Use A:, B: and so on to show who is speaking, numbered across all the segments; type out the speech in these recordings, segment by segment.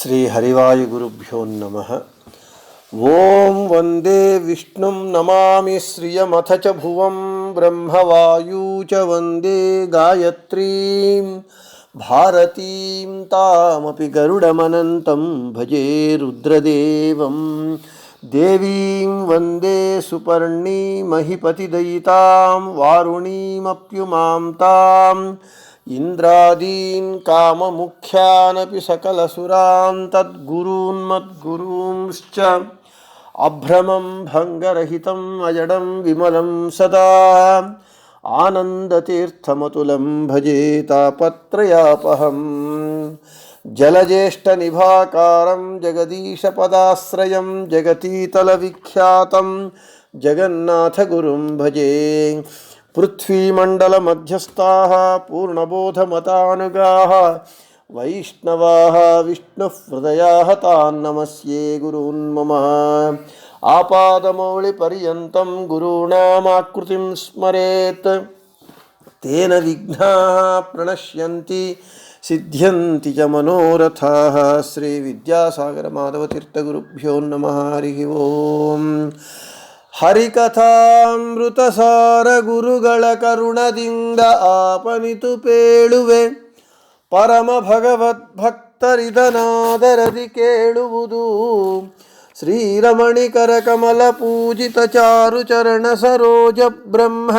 A: శ్రీ హరివాయుగురుభ్యో నమః. ఓం వందే విష్ణుం నమామి శ్రియమథ చ భువం బ్రహ్మవాయూ చ వందే గాయత్రీం భారతీం తామపి గరుడమనంతం భజే రుద్రదేవం. దేవీం వందే సుపర్ణీమహిపతిదయితాం వారుణీమప్యుమాం తాం ఇంద్రాదీన్ కామముఖ్యానపి సకలసురాన్ తద్గురూన్మద్గురూంశ్చ అభ్రమం భంగరహితం అజడం విమలం సదా ఆనందతీర్థమతులం భజే తాపత్రయాపహం. జలజ్యేష్ఠనిభాకారం జగదీశపదాశ్రయం జగతీతలవిఖ్యాతం జగన్నాథగురుం భజే. పృథ్వీమండలమధ్యస్థాః పూర్ణబోధమతానుగాః వైష్ణవాః విష్ణుహృదయాః తాన్ నమస్యే గురూన్ మమ. ఆపాదమౌళిపర్యంతం గురూణామాకృతిం స్మరేత్ తేన విఘ్నాః ప్రణశ్యంతి సిద్ధ్యంతి చ మనోరథాః. శ్రీ విద్యాసాగర మాధవతీర్థగురుభ్యో నమః. హరి ఓం. ಹರಿಕಥಾಮೃತಸಾರ ಗುರುಗಳ ಕರುಣದಿಂದ ಆಪನಿತು ಪೇಳುವೆ ಪರಮ ಭಗವದ್ಭಕ್ತರಿದನಾದರದಿ ಕೇಳುವುದು. ಶ್ರೀರಮಣಿಕರ ಕಮಲ ಪೂಜಿತ ಚಾರು ಚರಣ ಸರೋಜ ಬ್ರಹ್ಮ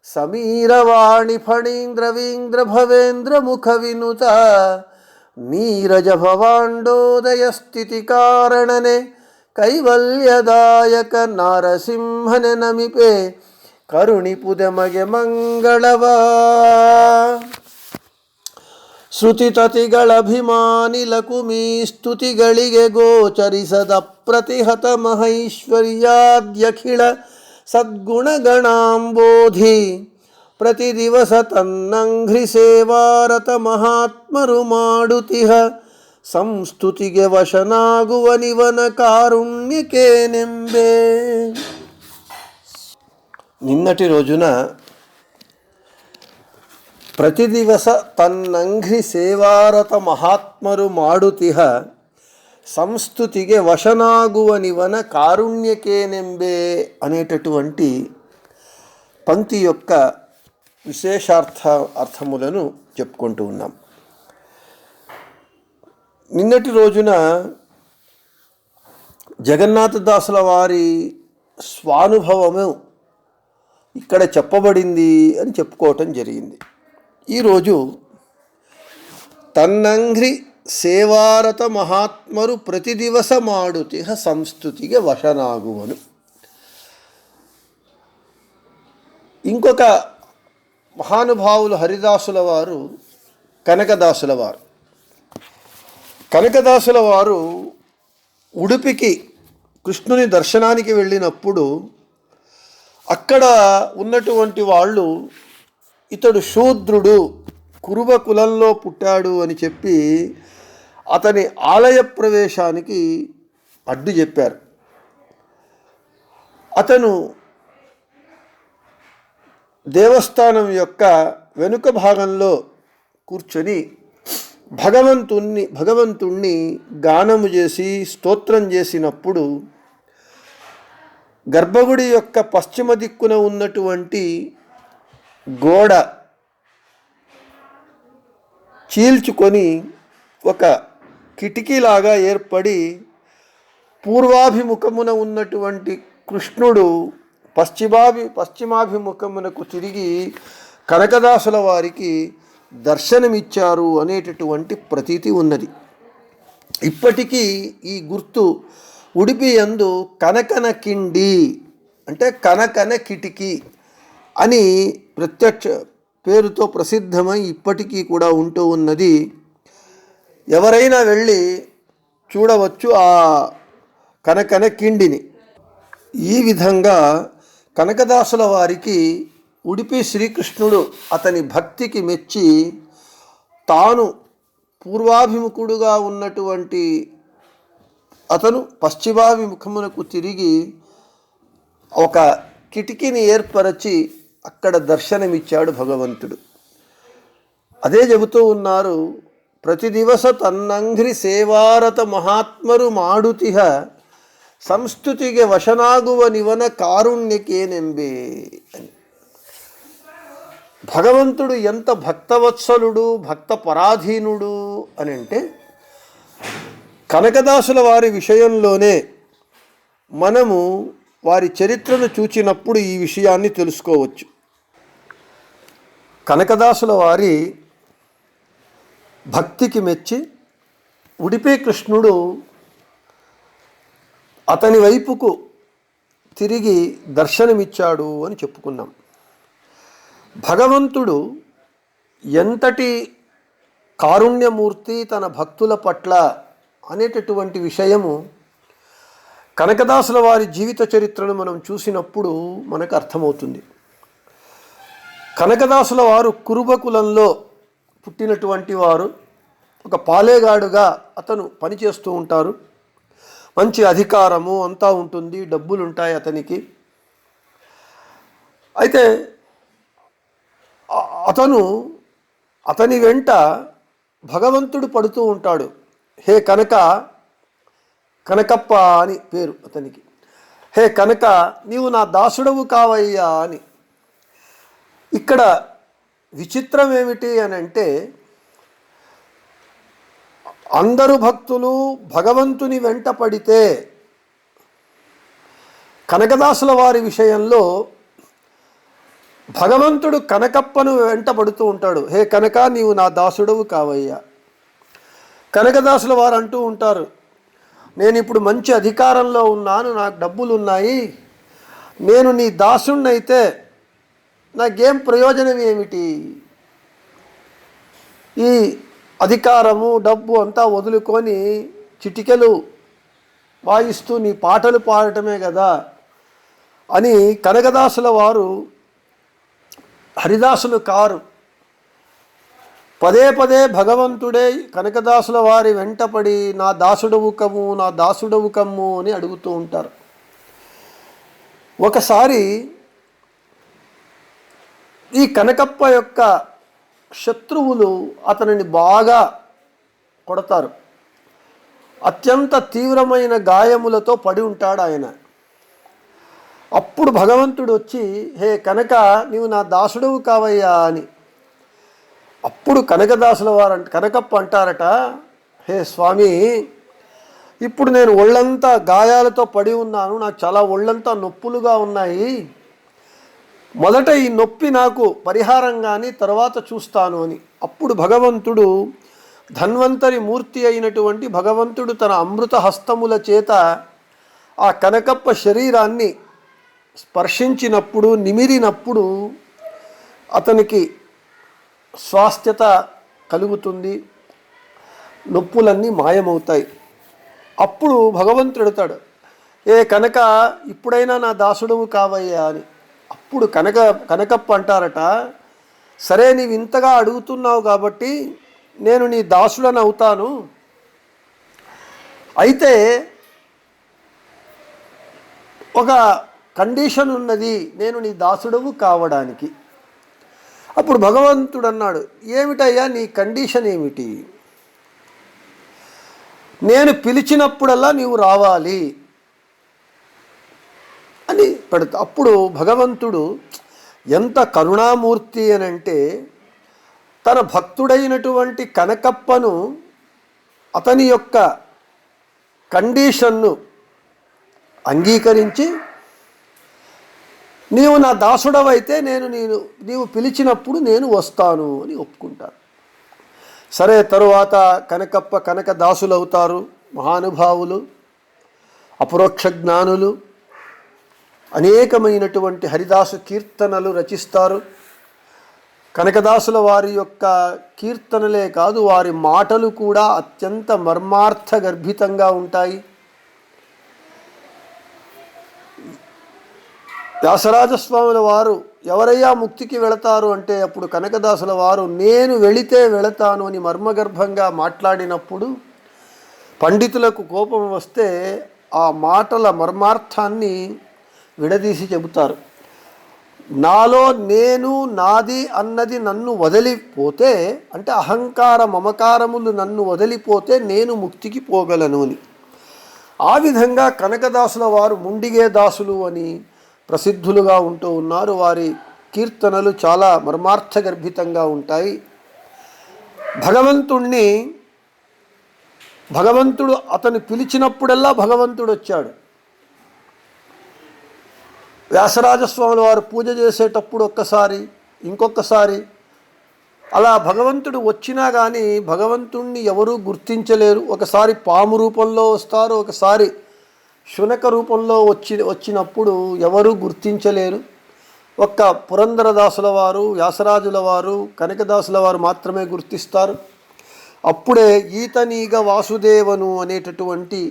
A: ಸಮೀರವಾಣಿ ಫಣೀಂದ್ರವೀಂದ್ರ ಭವೇಂದ್ರ ಮುಖ ವಿನುತ ನೀರಜ ಭವಾಂಡೋದಯ ಸ್ಥಿತಿ ಕಾರಣನೆ ಕೈವಲ್ಯದಾಯಕ ನಾರಸಿಂಹನೆ ನಮಿಪೆ ಕರುಣಿಪುದೆ ಮಗೆ ಮಂಗಳವ. ಶ್ರುತಿತತಿಗಳಭಿಮಾನಿ ಲಕುಮೀ ಸ್ತುತಿಗಳಿಗೆ ಗೋಚರಿಸದ ಪ್ರತಿಹತ ಮಹೈಶ್ವರ್ಯಾದ್ಯಖಿಳ ಸದ್ಗುಣಗಣಾಂಬೋಧಿ ಪ್ರತಿ ದಿವಸ ತನ್ನಂಘ್ರಿ ಸೇವಾರತ ಮಹಾತ್ಮರು ಮಾಡುತಿಹ ಸಂಸ್ತುತಿಗೆ ವಶನಾಗುವನಿವನ ಕಾರುಣ್ಯಕೇನೆಂಬೆ. నిన్నటి రోజున ప్రతి దివస తన్నంఘ్రి సేవారత మహాత్మరు మాడుతిహ సంస్థుతిಗೆ వశనాగువనివన కారుణ్యకేనెంబే అనేటటువంటి పంక్తి యొక్క అర్థములను చెప్పుకుంటూ ఉన్నాం. నిన్నటి రోజున జగన్నాథదాసుల వారి స్వానుభవము ఇక్కడ చెప్పబడింది అని చెప్పుకోవటం జరిగింది. ఈరోజు తన్నంఘ్రి సేవారత మహాత్మరు ప్రతి దివస మాడుతిహ సంస్థుతిಗೆ వశనాగువను. ఇంకొక మహానుభావులు హరిదాసుల వారు, కనకదాసుల వారు. కనకదాసుల వారు ఉడుపికి కృష్ణుని దర్శనానికి వెళ్ళినప్పుడు అక్కడ ఉన్నటువంటి వాళ్ళు ఇతడు శూద్రుడు, కురుబ కులంలో పుట్టాడు అని చెప్పి అతని ఆలయ ప్రవేశానికి అడ్డు చెప్పారు. అతను దేవస్థానం యొక్క వెనుక భాగంలో కూర్చొని భగవంతుణ్ణి గానము చేసి స్తోత్రం చేసినప్పుడు గర్భగుడి యొక్క పశ్చిమ దిక్కున ఉన్నటువంటి గోడ చీల్చుకొని ఒక కిటికీలాగా ఏర్పడి పూర్వాభిముఖమున ఉన్నటువంటి కృష్ణుడు పశ్చిమాభిముఖమునకు తిరిగి కనకదాసుల వారికి దర్శనమిచ్చారు అనేటటువంటి ప్రతీతి ఉన్నది. ఇప్పటికీ ఈ గుర్తు ఉడిపి యందు కనకన కిండి అంటే కనకన కిటికీ అని ప్రత్యక్ష పేరుతో ప్రసిద్ధమై ఇప్పటికీ కూడా ఉంటూ ఉన్నది. ఎవరైనా వెళ్ళి చూడవచ్చు ఆ కనకన కిండిని. ఈ విధంగా కనకదాసుల వారికి ఉడిపి శ్రీకృష్ణుడు అతని భక్తికి మెచ్చి తాను పూర్వాభిముఖుడుగా ఉన్నటువంటి అతను పశ్చిమాభిముఖమునకు తిరిగి ఒక కిటికీని ఏర్పరచి అక్కడ దర్శనమిచ్చాడు భగవంతుడు. అదే చెబుతూ ఉన్నారు ಪ್ರತಿ ದಿವಸ ತನ್ನಂಘ್ರಿ ಸೇವಾರತ ಮಹಾತ್ಮರು ಮಾಡುತಿಹ ಸಂಸ್ತುತಿಗೆ ವಶನಾಗುವ ನಿವನ ಕಾರುಣ್ಯಕೇನೆಂಬೆ అని. భగవంతుడు ఎంత భక్తవత్సలుడు, భక్త పరాధీనుడు అని అంటే కనకదాసుల వారి విషయంలోనే మనము వారి చరిత్రను చూచినప్పుడు ఈ విషయాన్ని తెలుసుకోవచ్చు. కనకదాసుల వారి భక్తికి మెచ్చి ఉడిపి కృష్ణుడు అతని వైపుకు తిరిగి దర్శనమిచ్చాడు అని చెప్పుకున్నాం. భగవంతుడు ఎంతటి కారుణ్యమూర్తి తన భక్తుల పట్ల అనేటటువంటి విషయము కనకదాసుల వారి జీవిత చరిత్రను మనం చూసినప్పుడు మనకు అర్థమవుతుంది. కనకదాసుల వారు కురుబ కులంలో పుట్టినటువంటి వారు. ఒక పాలేగాడుగా అతను పనిచేస్తూ ఉంటారు. మంచి అధికారము అంతా ఉంటుంది, డబ్బులు ఉంటాయి అతనికి. అయితే అతని వెంట భగవంతుడు పడుతూ ఉంటాడు. హే కనకప్ప అని పేరు అతనికి. హే కనక, నీవు నా దాసుడవు కావయ్యా అని. ఇక్కడ విచిత్రం ఏమిటి అని అంటే, అందరు భక్తులు భగవంతుని వెంట పడితే కనకదాసుల వారి విషయంలో భగవంతుడు కనకప్పను వెంట పడుతూ ఉంటాడు. హే కనక, నీవు నా దాసుడవు కావయ్యా. కనకదాసుల వారు అంటూ ఉంటారు, నేను ఇప్పుడు మంచి అధికారంలో ఉన్నాను, నాకు డబ్బులు ఉన్నాయి, నేను నీ దాసుణ్ణైతే నాకేం ప్రయోజనం ఏమిటి? ఈ అధికారము డబ్బు అంతా వదులుకొని చిటికెలు వాయిస్తూ నీ పాటలు పాడటమే కదా అని కనకదాసుల వారు హరిదాసులు కారు. పదే పదే భగవంతుడే కనకదాసుల వారి వెంటపడి నా దాసుడవు కమ్ము, నా దాసుడవు కమ్ము అని అడుగుతూ ఉంటారు. ఒకసారి ఈ కనకప్ప యొక్క శత్రువులు అతనిని బాగా కొడతారు. అత్యంత తీవ్రమైన గాయములతో పడి ఉంటాడు ఆయన. అప్పుడు భగవంతుడు వచ్చి, హే కనక, నీవు నా దాసుడవు కావయ్యా అని. అప్పుడు కనకదాసుల వారు కనకప్ప అంటారట, హే స్వామి, ఇప్పుడు నేను ఒళ్ళంతా గాయాలతో పడి ఉన్నాను, నాకు చాలా ఒళ్ళంతా నొప్పులుగా ఉన్నాయి, మొదట ఈ నొప్పి నాకు పరిహారం కానీ తర్వాత చూస్తాను అని. అప్పుడు భగవంతుడు, ధన్వంతరి మూర్తి అయినటువంటి భగవంతుడు తన అమృత హస్తముల చేత ఆ కనకప్ప శరీరాన్ని స్పర్శించినప్పుడు, నిమిరినప్పుడు అతనికి స్వాస్థ్యత కలుగుతుంది, నొప్పులన్నీ మాయమవుతాయి. అప్పుడు భగవంతుడు అడుగుతాడు, ఏ కనక, ఇప్పుడైనా నా దాసుడవు కావయ్యా అని. అప్పుడు కనకప్ప అంటారట, సరే నీవు ఇంతగా అడుగుతున్నావు కాబట్టి నేను నీ దాసుడని అవుతాను, అయితే ఒక కండిషన్ ఉన్నది, నేను నీ దాసుడవు కావడానికి. అప్పుడు భగవంతుడు అన్నాడు, ఏమిటయ్యా నీ కండిషన్ ఏమిటి? నేను పిలిచినప్పుడల్లా నీవు రావాలి అని పెడతా. అప్పుడు భగవంతుడు ఎంత కరుణామూర్తి అని అంటే, తన భక్తుడైనటువంటి కనకప్పను అతని యొక్క కండిషన్ను అంగీకరించి, నీవు నా దాసుడవైతే నీవు పిలిచినప్పుడు నేను వస్తాను అని ఒప్పుకుంటాను. సరే, తరువాత కనక దాసులు అవుతారు. మహానుభావులు, అపరోక్ష జ్ఞానులు, అనేకమైనటువంటి హరిదాసు కీర్తనలు రచిస్తారు. కనకదాసుల వారి యొక్క కీర్తనలే కాదు, వారి మాటలు కూడా అత్యంత మర్మార్థ గర్భితంగా ఉంటాయి. వ్యాసరాజస్వాముల వారు ఎవరయ్యా ముక్తికి వెళతారు అంటే, అప్పుడు కనకదాసుల వారు నేను వెళితే వెళతాను అని మర్మగర్భంగా మాట్లాడినప్పుడు పండితులకు కోపం వస్తే ఆ మాటల మర్మార్థాన్ని విడదీసి చెబుతారు. నాలో నేను నాది అన్నది నన్ను వదిలిపోతే, అంటే అహంకార మమకారములు నన్ను వదిలిపోతే నేను ముక్తికి పోగలను అని. ఆ విధంగా కనకదాసుల వారు ముండిగే దాసులు అని ప్రసిద్ధులుగా ఉంటూ ఉన్నారు. వారి కీర్తనలు చాలా మర్మార్థగర్భితంగా ఉంటాయి. భగవంతుడు అతను పిలిచినప్పుడల్లా భగవంతుడు వచ్చాడు. వ్యాసరాజస్వాముల వారు పూజ చేసేటప్పుడు ఒక్కసారి, ఇంకొకసారి అలా భగవంతుడు వచ్చినా కానీ భగవంతుణ్ణి ఎవరూ గుర్తించలేరు. ఒకసారి పాము రూపంలో వస్తారు, ఒకసారి శునక రూపంలో వచ్చినప్పుడు ఎవరూ గుర్తించలేరు. ఒక్క పురంధరదాసుల వారు, వ్యాసరాజుల వారు, కనకదాసుల వారు మాత్రమే గుర్తిస్తారు. అప్పుడే ఈతనీగ వాసుదేవను అనేటటువంటి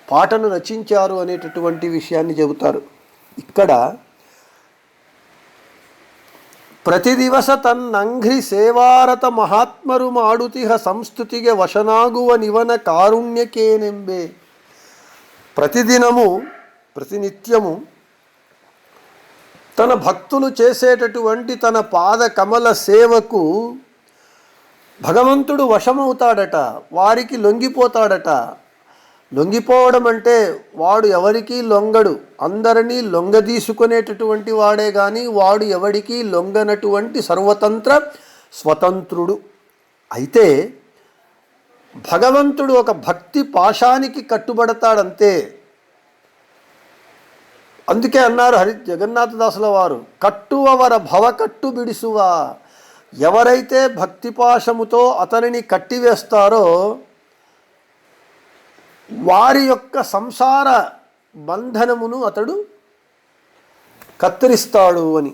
A: పాటను రచించారు అనేటటువంటి విషయాన్ని చెబుతారు. ఇక్కడ ಪ್ರತಿದಿವಸ ತನ್ನಂಘ್ರಿ ಸೇವಾರತ ಮಹಾತ್ಮರು ಮಾಡುತಿಹ ಸಂಸ್ತುತಿಗೆ ವಶನಾಗುವ ನಿವನ ಕಾರುಣ್ಯಕೇನೆಂಬೆ. ప్రతినిత్యము తన భక్తులు చేసేటటువంటి తన పాద కమల సేవకు భగవంతుడు వశమవుతాడట, వారికి లొంగిపోతాడట. లొంగిపోవడం అంటే వాడు ఎవరికీ లొంగడు, అందరినీ లొంగదీసుకునేటటువంటి వాడే కానీ వాడు ఎవడికి లొంగనటువంటి సర్వతంత్ర స్వతంత్రుడు. అయితే భగవంతుడు ఒక భక్తి పాశానికి కట్టుబడతాడంతే. అందుకే అన్నారు జగన్నాథదాసుల వారు, కట్టువవర భవకట్టు బిడిసువా. ఎవరైతే భక్తిపాశముతో అతనిని కట్టివేస్తారో వారి యొక్క సంసార బంధనమును అతడు కత్తిరిస్తాడు అని.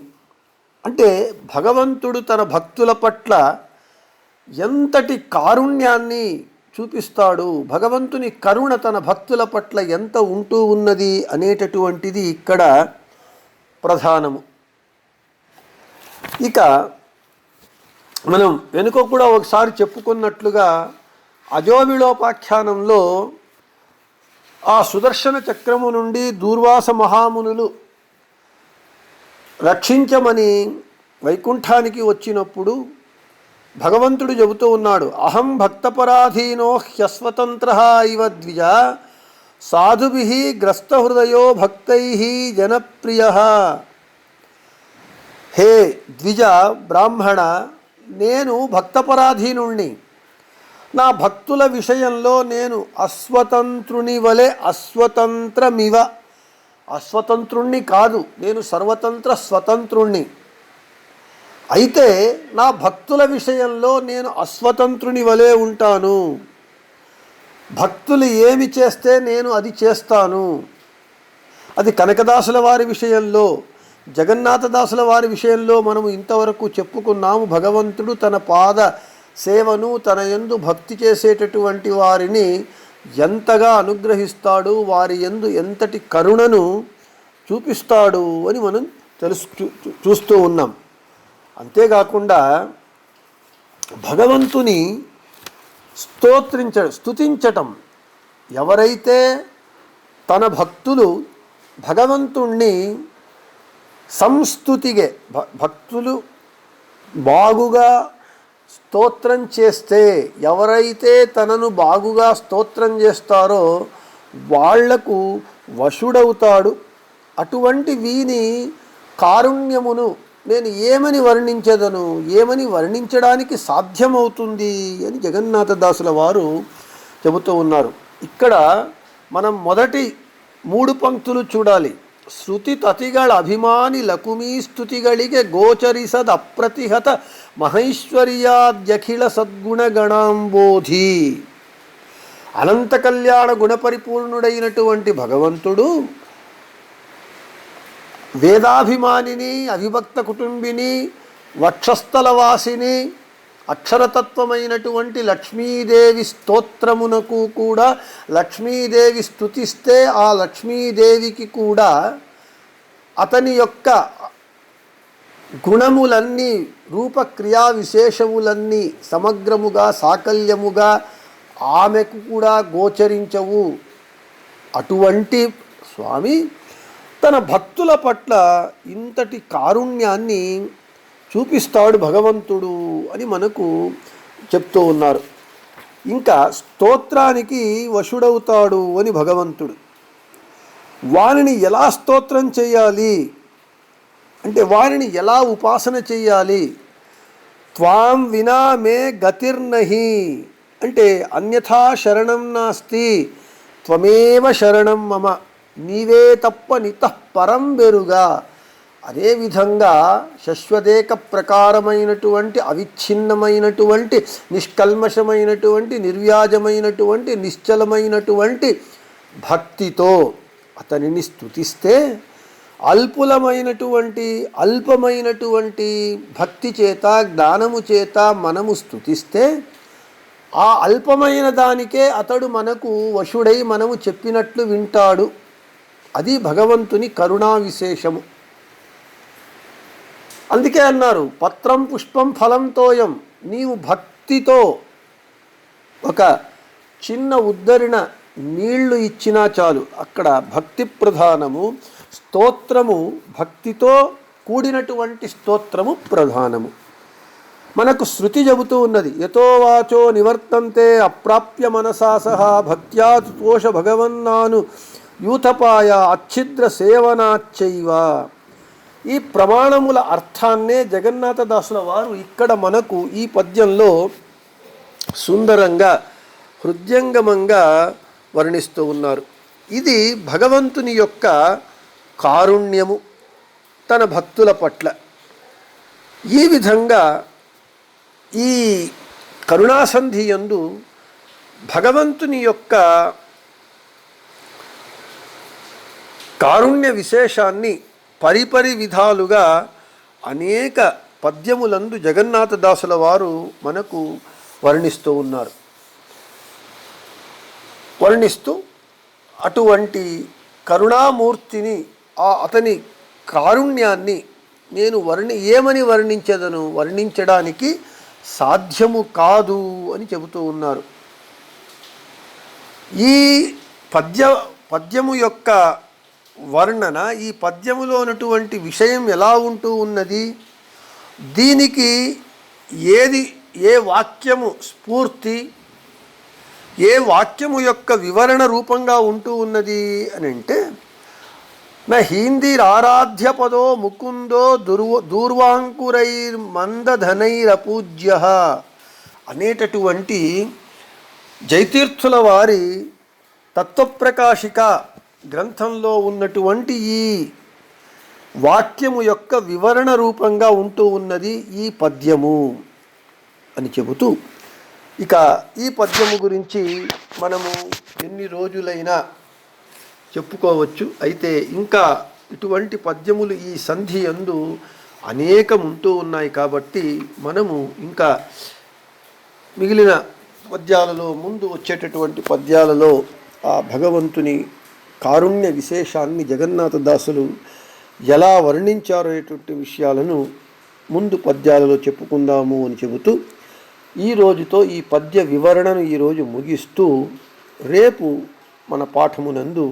A: అంటే భగవంతుడు తన భక్తుల పట్ల ఎంతటి కారుణ్యాన్ని చూపిస్తాడు, భగవంతుని కరుణ తన భక్తుల పట్ల ఎంత ఉంటూ ఉన్నది అనేటటువంటిది ఇక్కడ ప్రధానము. ఇక మనం వెనుక కూడా ఒకసారి చెప్పుకున్నట్లుగా అజోబిళోపాఖ్యానంలో ఆ సుదర్శన చక్రము నుండి దూర్వాస మహామునులు రక్షించమని వైకుంఠానికి వచ్చినప్పుడు భగవంతుడు చెబుతూ ఉన్నాడు, అహం భక్తపరాధీనో హ్యస్వతంత్ర ఇవ ద్విజ సాధుభిః గ్రస్తహృదయో భక్తైః జనప్రియ. హే ద్విజ బ్రాహ్మణ, నేను భక్తపరాధీనుణ్ణి. నా భక్తుల విషయంలో నేను అస్వతంత్రుని వలె అస్వతంత్రమివ. అస్వతంత్రుణ్ణి కాదు, నేను సర్వతంత్ర స్వతంత్రుణ్ణి. అయితే నా భక్తుల విషయంలో నేను అస్వతంత్రుని వలె ఉంటాను. భక్తులు ఏమి చేస్తే నేను అది చేస్తాను. అది కనకదాసుల వారి విషయంలో, జగన్నాథదాసుల వారి విషయంలో మనము ఇంతవరకు చెప్పుకున్నాము. భగవంతుడు తన పాద సేవను, తన యందు భక్తి చేసేటటువంటి వారిని ఎంతగా అనుగ్రహిస్తాడు, వారి యందు ఎంతటి కరుణను చూపిస్తాడు అని మనం చూస్తూ ఉన్నాం. అంతేకాకుండా భగవంతుని స్తుతించటం, ఎవరైతే తన భక్తులు భగవంతుణ్ణి సంస్తుతిగే, భక్తులు బాగుగా స్తోత్రం చేస్తే, ఎవరైతే తనను బాగుగా స్తోత్రం చేస్తారో వాళ్లకు వశుడవుతాడు. అటువంటి వీని కారుణ్యమును నేను ఏమని వర్ణించదను, ఏమని వర్ణించడానికి సాధ్యమవుతుంది అని జగన్నాథదాసుల వారు చెబుతూ ఉన్నారు. ఇక్కడ మనం మొదటి 3 పంక్తులు చూడాలి. ಶ್ರುತಿ ತತಿಗಳ ಅಭಿಮಾನಿ ಲಕುಮೀ ಸ್ತುತಿಗಳಿಗೆ ಗೋಚರಿಸದ ಅಪ್ರತಿಹತ ಮಹೈಶ್ವರ್ಯಾದ್ಯಖಿಲ ಸದ್ಗುಣಗಣಾಂಬೋಧಿ. అనంత కళ్యాణ గుణపరిపూర్ణుడైనటువంటి భగవంతుడు వేదాభిమానిని, అవిభక్త కుటుంబిని, వక్షస్థలవాసిని, అక్షరతత్వమైనటువంటి లక్ష్మీదేవి స్తోత్రమునకు కూడా, లక్ష్మీదేవి స్తుతిస్తే ఆ లక్ష్మీదేవికి కూడా అతని యొక్క గుణములన్నీ, రూపక్రియా విశేషములన్నీ సమగ్రముగా సాకల్యముగా ఆమెకు కూడా గోచరించవు. అటువంటి స్వామి తన భక్తుల పట్ల ఇంతటి కారుణ్యాన్ని చూపిస్తాడు భగవంతుడు అని మనకు చెప్తూ ఉన్నారు. ఇంకా స్తోత్రానికి వశుడవుతాడు అని భగవంతుడు. వారిని ఎలా స్తోత్రం చేయాలి అంటే వారిని ఎలా ఉపాసన చేయాలి? త్వాం వినా మే గతిర్నహి అంటే అన్యథా శరణం నాస్తి త్వమేవ శరణం మమ, నీవే తప్ప నితః పరం బెరుగా. అదేవిధంగా శశ్వదేక ప్రకారమైనటువంటి అవిచ్ఛిన్నమైనటువంటి నిష్కల్మషమైనటువంటి నిర్వ్యాజమైనటువంటి నిశ్చలమైనటువంటి భక్తితో అతనిని స్తుతిస్తే, అల్పమైనటువంటి భక్తి చేత జ్ఞానము చేత మనము స్తుతిస్తే ఆ అల్పమైన దానికే అతడు మనకు వశుడై మనము చెప్పినట్లు వింటాడు. అది భగవంతుని కరుణా విశేషము. అందుకే అన్నారు పత్రం పుష్పం ఫలం తోయం. నీవు భక్తితో ఒక చిన్న ఉద్ధరణ నీళ్లు ఇచ్చినా చాలు. అక్కడ భక్తి ప్రధానము, స్తోత్రము భక్తితో కూడినటువంటి స్తోత్రము ప్రధానము. మనకు శృతి చెబుతూ ఉన్నది, యతో వాచో నివర్తంతే అప్రాప్య మనసా సహా భక్త్యా తోష భగవన్నాను యూథపాయ అచ్ఛిద్ర సేవనాచ్చైవ. ఈ ప్రమాణముల అర్థాన్నే జగన్నాథదాసుల వారు ఇక్కడ మనకు ఈ పద్యంలో సుందరంగా హృద్యంగమంగా వర్ణిస్తూ ఉన్నారు. ఇది భగవంతుని యొక్క కారుణ్యము తన భక్తుల పట్ల. ఈ విధంగా ఈ కరుణాసంధి యందు భగవంతుని యొక్క కారుణ్య విశేషాన్ని పరిపరి విధాలుగా అనేక పద్యములందు జగన్నాథదాసుల వారు మనకు వర్ణిస్తూ ఉన్నారు. వర్ణిస్తూ అటువంటి కరుణామూర్తిని అతని కారుణ్యాన్ని నేను ఏమని వర్ణించదను, వర్ణించడానికి సాధ్యము కాదు అని చెబుతూ ఉన్నారు. ఈ పద్యము యొక్క వర్ణన, ఈ పద్యములో ఉన్నటువంటి విషయం ఎలా ఉంటూ ఉన్నది, దీనికి ఏ వాక్యము స్ఫూర్తి, ఏ వాక్యము యొక్క వివరణ రూపంగా ఉంటూ ఉన్నది అని అంటే, నా హీందిరారాధ్య పదో ముకుందో దూర్వాంకురైర్మందధనైరపూజ్య అనేటటువంటి జయతీర్థుల వారి తత్వప్రకాశిక గ్రంథంలో ఉన్నటువంటి ఈ వాక్యము యొక్క వివరణ రూపంగా ఉంటూ ఉన్నది ఈ పద్యము అని చెబుతూ, ఇక ఈ పద్యము గురించి మనము ఎన్ని రోజులైనా చెప్పుకోవచ్చు. అయితే ఇంకా ఇటువంటి పద్యములు ఈ సంధి యందు అనేకం ఉంటూ ఉన్నాయి కాబట్టి మనము ఇంకా మిగిలిన పద్యాలలో, ముందు వచ్చేటటువంటి పద్యాలలో ఆ భగవంతుని కారుణ్య విశేషాన్ని జగన్నాథదాసులు ఎలా వర్ణించారనేటువంటి విషయాలను ముందు పద్యాలలో చెప్పుకుందాము అని చెబుతూ, ఈ రోజుతో ఈ పద్య వివరణను ఈరోజు ముగిస్తూ, రేపు మన పాఠమునందు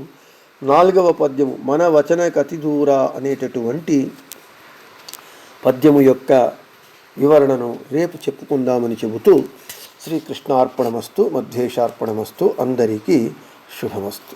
A: 4వ పద్యము మన వచన కతిదూర అనేటటువంటి పద్యము యొక్క వివరణను రేపు చెప్పుకుందామని చెబుతూ, శ్రీకృష్ణార్పణమస్తు, మధ్యేశార్పణమస్తు, అందరికీ శుభమస్తు.